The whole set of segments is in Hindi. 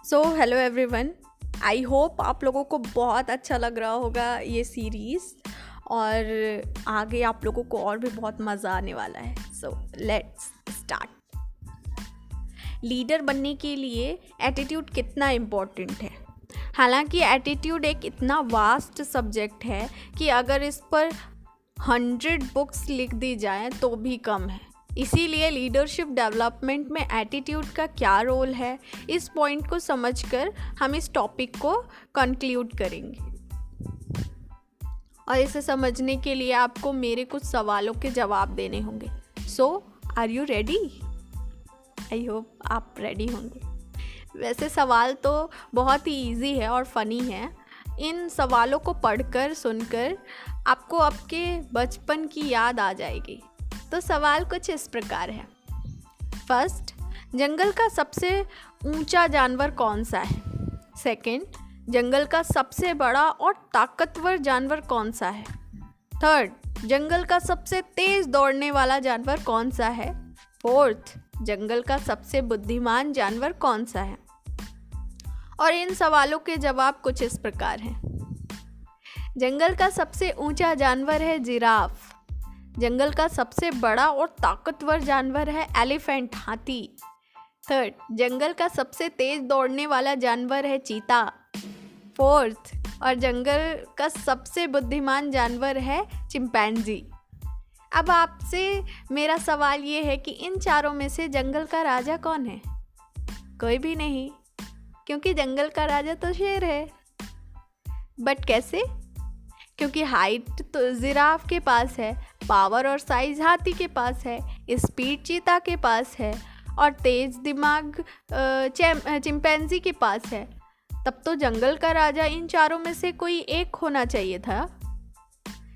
सो हेलो एवरीवन, आई होप आप लोगों को बहुत अच्छा लग रहा होगा ये सीरीज़ और आगे आप लोगों को और भी बहुत मज़ा आने वाला है। So let's start. लीडर बनने के लिए एटीट्यूड कितना इम्पोर्टेंट है। हालांकि एटीट्यूड एक इतना वास्ट सब्जेक्ट है कि अगर इस पर 100 बुक्स लिख दी जाएं तो भी कम है। इसीलिए लीडरशिप डेवलपमेंट में एटीट्यूड का क्या रोल है, इस पॉइंट को समझकर हम इस टॉपिक को कंक्लूड करेंगे। और इसे समझने के लिए आपको मेरे कुछ सवालों के जवाब देने होंगे। So are you ready? I hope आप रेडी होंगे। वैसे सवाल तो बहुत ही इजी है और फनी है। इन सवालों को पढ़कर सुनकर आपको आपके बचपन की याद आ जाएगी। तो सवाल कुछ इस प्रकार है। फर्स्ट, जंगल का सबसे ऊंचा जानवर कौन सा है? सेकंड, जंगल का सबसे बड़ा और ताकतवर जानवर कौन सा है? थर्ड, जंगल का सबसे तेज दौड़ने वाला जानवर कौन सा है? फोर्थ, जंगल का सबसे बुद्धिमान जानवर कौन सा है? और इन सवालों के जवाब कुछ इस प्रकार हैं। जंगल का सबसे ऊंचा जानवर है जिराफ। जंगल का सबसे बड़ा और ताकतवर जानवर है एलिफेंट, हाथी। थर्ड, जंगल का सबसे तेज दौड़ने वाला जानवर है चीता। फोर्थ, और जंगल का सबसे बुद्धिमान जानवर है चिंपैंजी। अब आपसे मेरा सवाल ये है कि इन चारों में से जंगल का राजा कौन है? कोई भी नहीं, क्योंकि जंगल का राजा तो शेर है। बट कैसे? क्योंकि हाइट तो जिराफ के पास है, पावर और साइज हाथी के पास है, स्पीड चीता के पास है और तेज दिमाग चिंपैंजी के पास है। तब तो जंगल का राजा इन चारों में से कोई एक होना चाहिए था।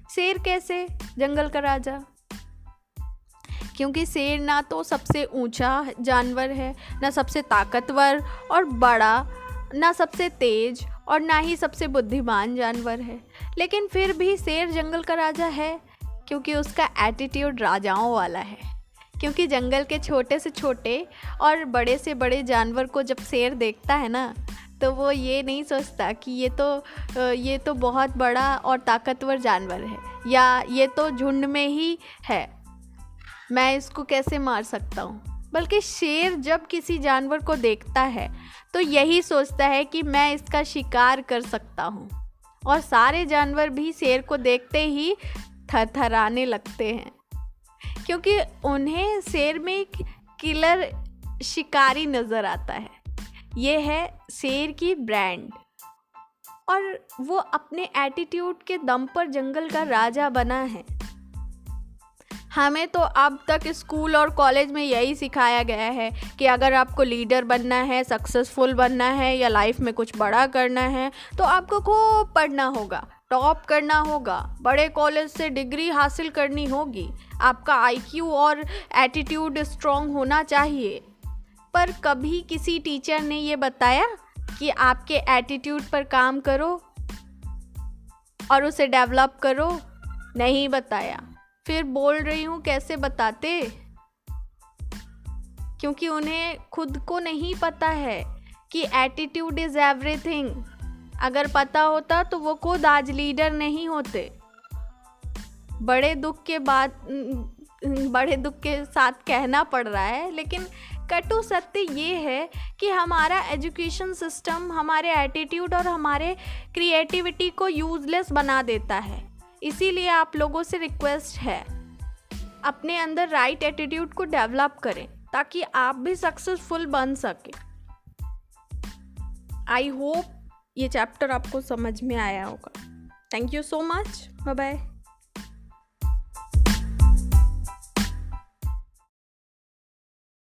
शेर कैसे जंगल का राजा? क्योंकि शेर ना तो सबसे ऊंचा जानवर है, ना सबसे ताकतवर और बड़ा, ना सबसे तेज और ना ही सबसे बुद्धिमान जानवर है। लेकिन फिर भी शेर जंगल का राजा है क्योंकि उसका एटीट्यूड राजाओं वाला है। क्योंकि जंगल के छोटे से छोटे और बड़े से बड़े जानवर को जब शेर देखता है ना, तो वो ये नहीं सोचता कि ये तो बहुत बड़ा और ताकतवर जानवर है, या ये तो झुंड में ही है, मैं इसको कैसे मार सकता हूँ। बल्कि शेर जब किसी जानवर को देखता है तो यही सोचता है कि मैं इसका शिकार कर सकता हूँ। और सारे जानवर भी शेर को देखते ही थरथराने लगते हैं, क्योंकि उन्हें शेर में एक किलर शिकारी नज़र आता है। ये है शेर की ब्रांड, और वो अपने एटीट्यूड के दम पर जंगल का राजा बना है। हमें तो अब तक स्कूल और कॉलेज में यही सिखाया गया है कि अगर आपको लीडर बनना है, सक्सेसफुल बनना है या लाइफ में कुछ बड़ा करना है तो आपको खूब पढ़ना होगा, टॉप करना होगा, बड़े कॉलेज से डिग्री हासिल करनी होगी, आपका आईक्यू और एटीट्यूड स्ट्रॉन्ग होना चाहिए। पर कभी किसी टीचर ने ये बताया कि आपके एटीट्यूड पर काम करो और उसे डेवलप करो? नहीं बताया। फिर बोल रही हूँ कैसे बताते? क्योंकि उन्हें खुद को नहीं पता है कि एटीट्यूड इज़ एवरीथिंग। अगर पता होता तो वो खुद आज लीडर नहीं होते। बड़े दुख के साथ कहना पड़ रहा है, लेकिन कटु सत्य ये है कि हमारा एजुकेशन सिस्टम हमारे एटीट्यूड और हमारे क्रिएटिविटी को यूजलेस बना देता है। इसीलिए आप लोगों से रिक्वेस्ट है, अपने अंदर राइट एटीट्यूड को डेवलप करें ताकि आप भी सक्सेसफुल बन सके। आई होप ये चैप्टर आपको समझ में आया होगा। Thank you so much. Bye bye.